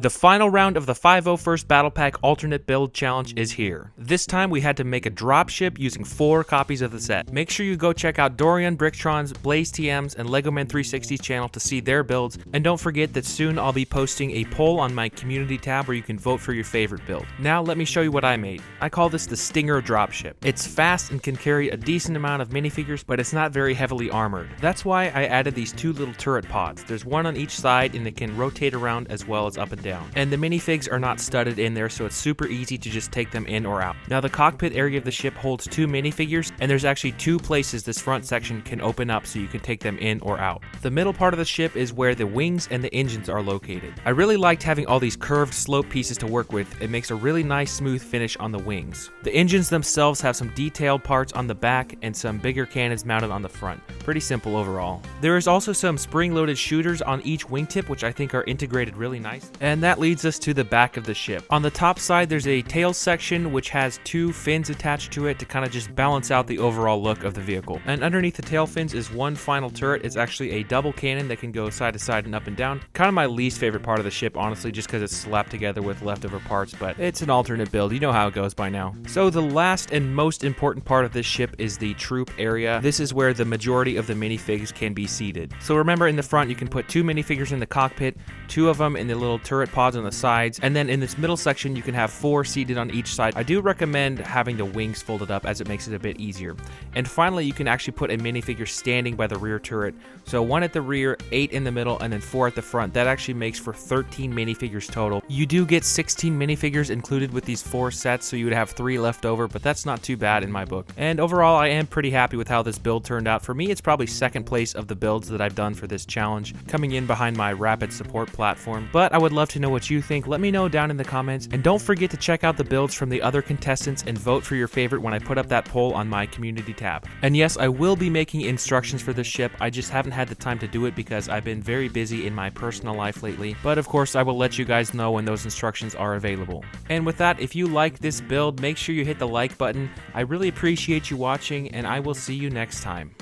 The final round of the 501st Battle Pack alternate build challenge is here. This time we had to make a dropship using 4 copies of the set. Make sure you go check out Dorian Bricktron's, Blaze TM's, and LegoMan 360's channel to see their builds, and don't forget that soon I'll be posting a poll on my community tab where you can vote for your favorite build. Now let me show you what I made. I call this the Stinger dropship. It's fast and can carry a decent amount of minifigures, but it's not very heavily armored. That's why I added these 2 little turret pods. There's one on each side and it can rotate around as well as up and down. And the minifigs are not studded in there, so it's super easy to just take them in or out. Now the cockpit area of the ship holds 2 minifigures, and there's actually 2 places this front section can open up so you can take them in or out. The middle part of the ship is where the wings and the engines are located. I really liked having all these curved slope pieces to work with. It makes a really nice smooth finish on the wings. The engines themselves have some detailed parts on the back and some bigger cannons mounted on the front. Pretty simple overall. There is also some spring-loaded shooters on each wingtip, which I think are integrated really nice. And that leads us to the back of the ship. On the top side, there's a tail section which has 2 fins attached to it to kind of just balance out the overall look of the vehicle. And underneath the tail fins is one final turret. It's actually a double cannon that can go side to side and up and down. Kind of my least favorite part of the ship, honestly, just because it's slapped together with leftover parts, but it's an alternate build. You know how it goes by now. So the last and most important part of this ship is the troop area. This is where the majority of the minifigs can be seated. So remember, in the front you can put 2 minifigures in the cockpit, 2 of them in the little turret pods on the sides, and then in this middle section you can have 4 seated on each side. I do recommend having the wings folded up as it makes it a bit easier. And finally, you can actually put a minifigure standing by the rear turret. So 1 at the rear, 8 in the middle, and then 4 at the front. That actually makes for 13 minifigures total. You do get 16 minifigures included with these 4 sets, so you would have 3 left over, but that's not too bad in my book. And overall, I am pretty happy with how this build turned out. For me, it's probably second place of the builds that I've done for this challenge, coming in behind my rapid support platform. But I would love to know what you think. Let me know down in the comments, and don't forget to check out the builds from the other contestants and vote for your favorite when I put up that poll on my community tab. And yes, I will be making instructions for this ship. I just haven't had the time to do it because I've been very busy in my personal life lately, but of course I will let you guys know when those instructions are available. And with that, if you like this build, make sure you hit the like button. I really appreciate you watching, and I will see you next time.